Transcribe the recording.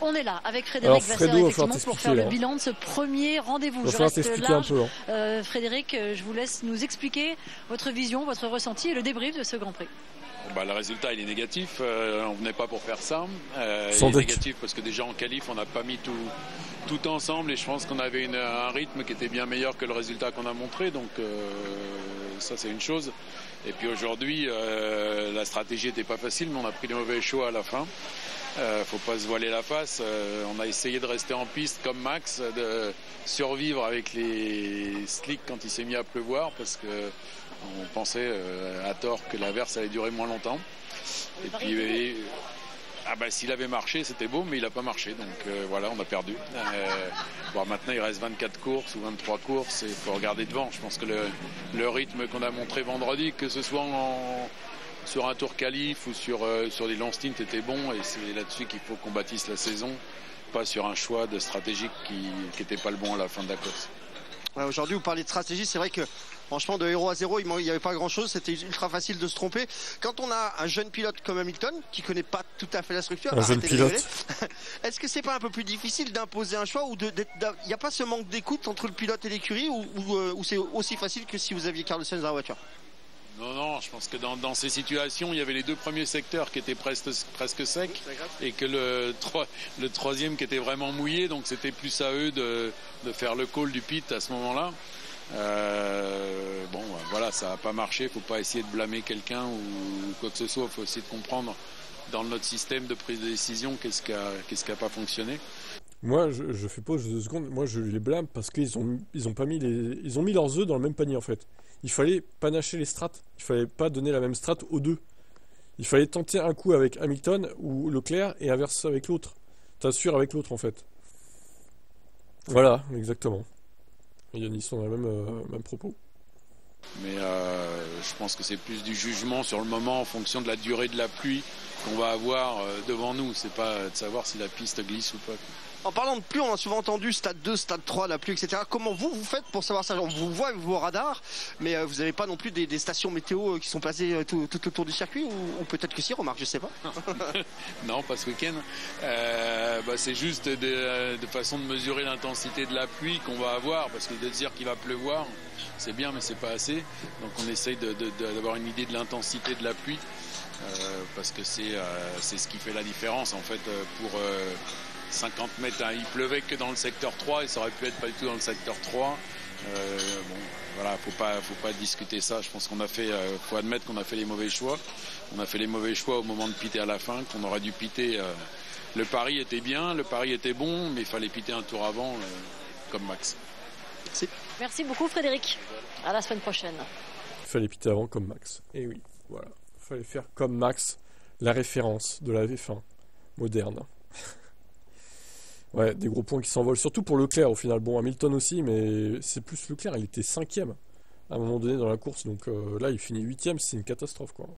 On est là avec Alors Frédéric Vasseur, Fredo, effectivement, pour faire le bilan de ce premier rendez-vous. Je reste large. Frédéric, je vous laisse nous expliquer votre vision, votre ressenti et le débrief de ce Grand Prix. Le résultat il est négatif, on venait pas pour faire ça. Il est négatif parce que déjà en qualif on n'a pas mis tout ensemble et je pense qu'on avait un rythme qui était bien meilleur que le résultat qu'on a montré, donc ça c'est une chose. Et puis aujourd'hui la stratégie n'était pas facile, mais on a pris les mauvais choix à la fin. Faut pas se voiler la face, on a essayé de rester en piste comme Max, de survivre avec les slicks quand il s'est mis à pleuvoir, parce que on pensait à tort que l'averse allait durer moins longtemps. Et puis s'il avait marché c'était beau, mais il n'a pas marché, donc voilà, on a perdu. Maintenant il reste 24 courses ou 23 courses et il faut regarder devant. Je pense que le rythme qu'on a montré vendredi, que ce soit sur un tour qualif ou sur des longs stints, était bon, et c'est là-dessus qu'il faut qu'on bâtisse la saison, pas sur un choix de stratégique qui n'était pas le bon à la fin de la course. Ouais, aujourd'hui vous parlez de stratégie, c'est vrai que franchement de 0 à 0 il n'y avait pas grand chose, c'était ultra facile de se tromper. Quand on a un jeune pilote comme Hamilton qui connaît pas tout à fait la structure, est-ce que c'est pas un peu plus difficile d'imposer un choix, ou il n'y a pas ce manque d'écoute entre le pilote et l'écurie, ou c'est aussi facile que si vous aviez Carlos Sainz dans la voiture? Non, je pense que dans ces situations, il y avait les deux premiers secteurs qui étaient presque secs, et que le troisième qui était vraiment mouillé, donc c'était plus à eux de faire le call du pit à ce moment-là. Voilà, ça n'a pas marché, il ne faut pas essayer de blâmer quelqu'un ou quoi que ce soit, il faut essayer de comprendre dans notre système de prise de décision qu'est-ce qui a pas fonctionné. Moi, je fais pause 2 secondes. Moi, je les blâme parce qu'ils ont mis leurs œufs dans le même panier, en fait. Il fallait panacher les strates. Il fallait pas donner la même strate aux deux. Il fallait tenter un coup avec Hamilton ou Leclerc et inverser avec l'autre. T'assures avec l'autre, en fait. Voilà, exactement. Yannis, on a le même propos. Mais je pense que c'est plus du jugement sur le moment en fonction de la durée de la pluie qu'on va avoir devant nous. C'est pas de savoir si la piste glisse ou pas. En parlant de pluie, on a souvent entendu stade 2, stade 3, la pluie, etc. Comment vous faites pour savoir ça? On vous voit avec vos radars, mais vous n'avez pas non plus des stations météo qui sont placées tout autour du circuit, ou peut-être que si, remarque, je sais pas. Non, pas ce week-end. C'est juste de façon de mesurer l'intensité de la pluie qu'on va avoir, parce que de dire qu'il va pleuvoir, c'est bien, mais c'est pas assez. Donc on essaye d'avoir une idée de l'intensité de la pluie, parce que c'est ce qui fait la différence, en fait, pour 50 mètres, il pleuvait que dans le secteur 3 et ça aurait pu être pas du tout dans le secteur 3. Faut pas discuter ça. Je pense faut admettre qu'on a fait les mauvais choix. On a fait les mauvais choix au moment de piter à la fin, qu'on aurait dû piter. Le pari était bien, le pari était bon, mais il fallait piter un tour avant, comme Max. Merci beaucoup Frédéric. À la semaine prochaine. Il fallait piter avant comme Max. Et oui, voilà. Il fallait faire comme Max, la référence de la F1 moderne. Ouais, des gros points qui s'envolent, surtout pour Leclerc au final. Bon, Hamilton aussi, mais c'est plus Leclerc, il était 5e à un moment donné dans la course, donc là il finit 8e, c'est une catastrophe, quoi.